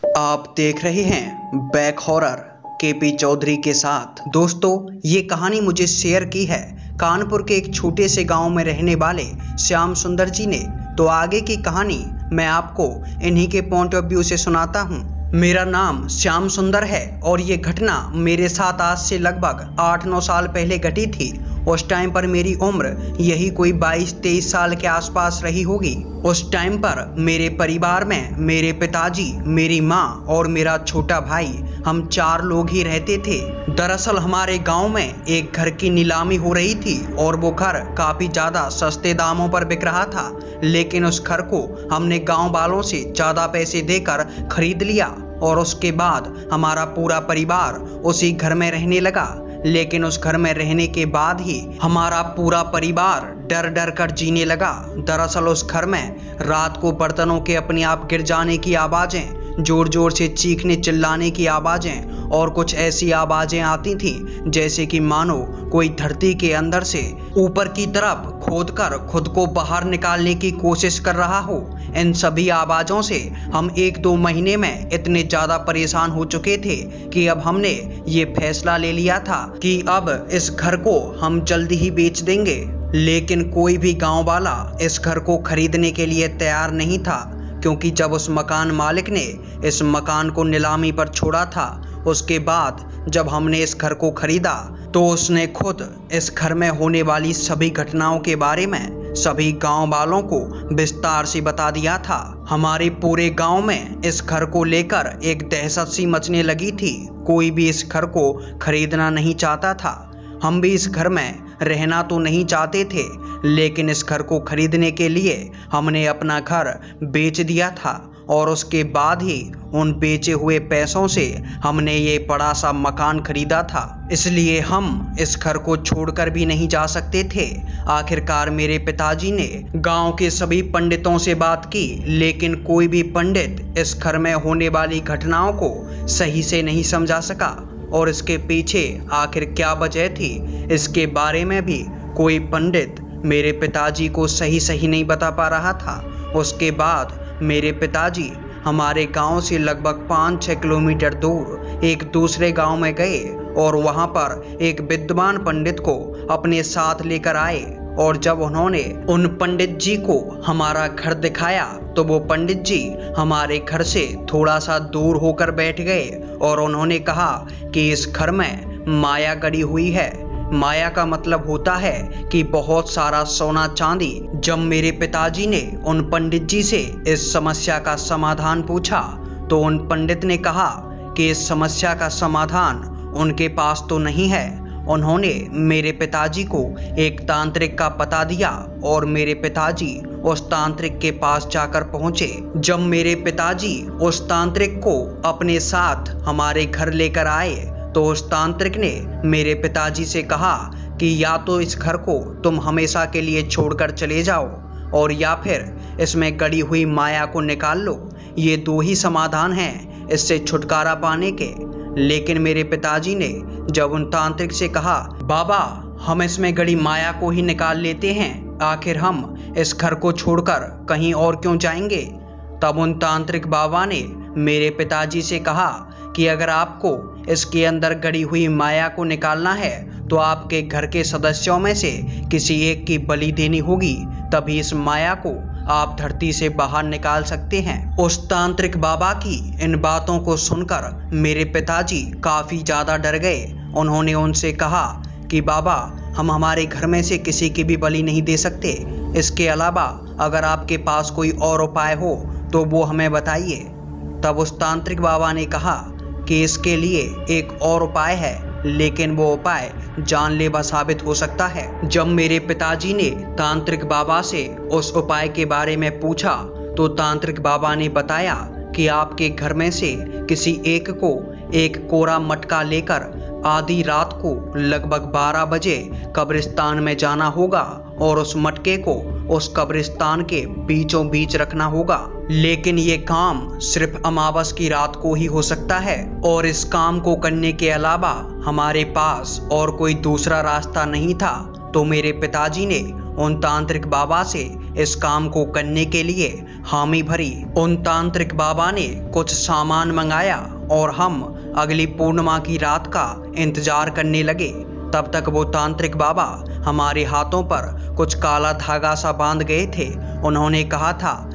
आप देख रहे हैं बैक हॉरर केपी चौधरी के साथ। दोस्तों, ये कहानी मुझे शेयर की है कानपुर के एक छोटे से गांव में रहने वाले श्याम सुंदर जी ने। तो आगे की कहानी मैं आपको इन्हीं के पॉइंट ऑफ व्यू से सुनाता हूँ। मेरा नाम श्याम सुंदर है और ये घटना मेरे साथ आज से लगभग 8-9 साल पहले घटी थी। उस टाइम पर मेरी उम्र यही कोई 22-23 साल के आसपास रही होगी। उस टाइम पर मेरे परिवार में मेरे पिताजी, मेरी माँ और मेरा छोटा भाई, हम 4 लोग ही रहते थे। दरअसल हमारे गांव में एक घर की नीलामी हो रही थी और वो घर काफी ज्यादा सस्ते दामों पर बिक रहा था, लेकिन उस घर को हमने गांव वालों से ज्यादा पैसे देकर खरीद लिया और उसके बाद हमारा पूरा परिवार उसी घर में रहने लगा। लेकिन उस घर में रहने के बाद ही हमारा पूरा परिवार डर डर कर जीने लगा। दरअसल उस घर में रात को बर्तनों के अपने आप गिर जाने की आवाजें, जोर जोर से चीखने चिल्लाने की आवाजें और कुछ ऐसी आवाजें आती थीं जैसे कि मानो कोई धरती के अंदर से ऊपर की तरफ खोदकर खुद को बाहर निकालने की कोशिश कर रहा हो। इन सभी आवाजों से हम 1-2 महीने में इतने ज्यादा परेशान हो चुके थे कि अब हमने ये फैसला ले लिया था कि अब इस घर को हम जल्दी ही बेच देंगे। लेकिन कोई भी गांव वाला इस घर को खरीदने के लिए तैयार नहीं था, क्योंकि जब उस मकान मालिक ने इस मकान को नीलामी पर छोड़ा था, उसके बाद जब हमने इस घर को खरीदा तो उसने खुद इस घर में होने वाली सभी घटनाओं के बारे में सभी गांव वालों को विस्तार से बता दिया था। हमारे पूरे गांव में इस घर को लेकर एक दहशत सी मचने लगी थी। कोई भी इस घर को खरीदना नहीं चाहता था। हम भी इस घर में रहना तो नहीं चाहते थे, लेकिन इस घर को खरीदने के लिए हमने अपना घर बेच दिया था और उसके बाद ही उन बेचे हुए पैसों से हमने ये बड़ा सा मकान खरीदा था। इसलिए हम इस घर को छोड़कर भी नहीं जा सकते थे। आखिरकार मेरे पिताजी ने गांव के सभी पंडितों से बात की, लेकिन कोई भी पंडित इस घर में होने वाली घटनाओं को सही से नहीं समझा सका और इसके पीछे आखिर क्या वजह थी, इसके बारे में भी कोई पंडित मेरे पिताजी को सही नहीं बता पा रहा था। उसके बाद मेरे पिताजी हमारे गांव से लगभग 5-6 किलोमीटर दूर एक दूसरे गांव में गए और वहां पर एक विद्वान पंडित को अपने साथ लेकर आए। और जब उन्होंने उन पंडित जी को हमारा घर दिखाया तो वो पंडित जी हमारे घर से थोड़ा सा दूर होकर बैठ गए और उन्होंने कहा कि इस घर में माया गड़ी हुई है। माया का मतलब होता है कि बहुत सारा सोना चांदी। जब मेरे पिताजी ने उन पंडित जी से इस समस्या का समाधान पूछा तो उन पंडित ने कहा कि इस समस्या का समाधान उनके पास तो नहीं है। उन्होंने मेरे पिताजी को एक तांत्रिक का पता दिया और मेरे पिताजी उस तांत्रिक के पास जाकर पहुंचे। जब मेरे पिताजी उस तांत्रिक को अपने साथ हमारे घर लेकर आए तो उस तांत्रिक ने मेरे पिताजी से कहा कि या तो इस घर को तुम हमेशा के लिए छोड़कर चले जाओ और या फिर इसमें गड़ी हुई माया को निकाल लो। ये 2 ही समाधान हैं इससे छुटकारा पाने के। लेकिन मेरे पिताजी ने जब उन तांत्रिक से कहा, बाबा हम इसमें गड़ी माया को ही निकाल लेते हैं, आखिर हम इस घर को छोड़कर कहीं और क्यों जाएंगे। तब उन तांत्रिक बाबा ने मेरे पिताजी से कहा कि अगर आपको इसके अंदर गड़ी हुई माया को निकालना है तो आपके घर के सदस्यों में से किसी एक की बलि देनी होगी, तभी इस माया को आप धरती से बाहर निकाल सकते हैं। उस तांत्रिक बाबा की इन बातों को सुनकर मेरे पिताजी काफी ज्यादा डर गए। उन्होंने उनसे कहा कि बाबा हम हमारे घर में से किसी की भी बलि नहीं दे सकते। इसके अलावा अगर आपके पास कोई और उपाय हो तो वो हमें बताइए। तब उस तांत्रिक बाबा ने कहा कि इसके लिए एक और उपाय है, लेकिन वो उपाय जानलेवा साबित हो सकता है। जब मेरे पिताजी ने तांत्रिक बाबा से उस उपाय के बारे में पूछा तो तांत्रिक बाबा ने बताया कि आपके घर में से किसी एक को एक कोरा मटका लेकर आधी रात को लगभग 12 बजे कब्रिस्तान में जाना होगा और उस मटके को उस कब्रिस्तान के बीचों बीच रखना होगा। लेकिन ये काम सिर्फ अमावस की रात को ही हो सकता है और इस काम को करने के अलावा हमारे पास और कोई दूसरा रास्ता नहीं था। तो मेरे पिताजी ने उन तांत्रिक बाबा से इस काम को करने के लिए हामी भरी। उन तांत्रिक बाबा ने कुछ सामान मंगाया और हम अगली पूर्णिमा की रात का इंतजार करने लगे। तब तक वो तांत्रिक बाबा हमारे हाथों पर कुछ काला धागा सा बांध गए थे। उन्होंने कहा था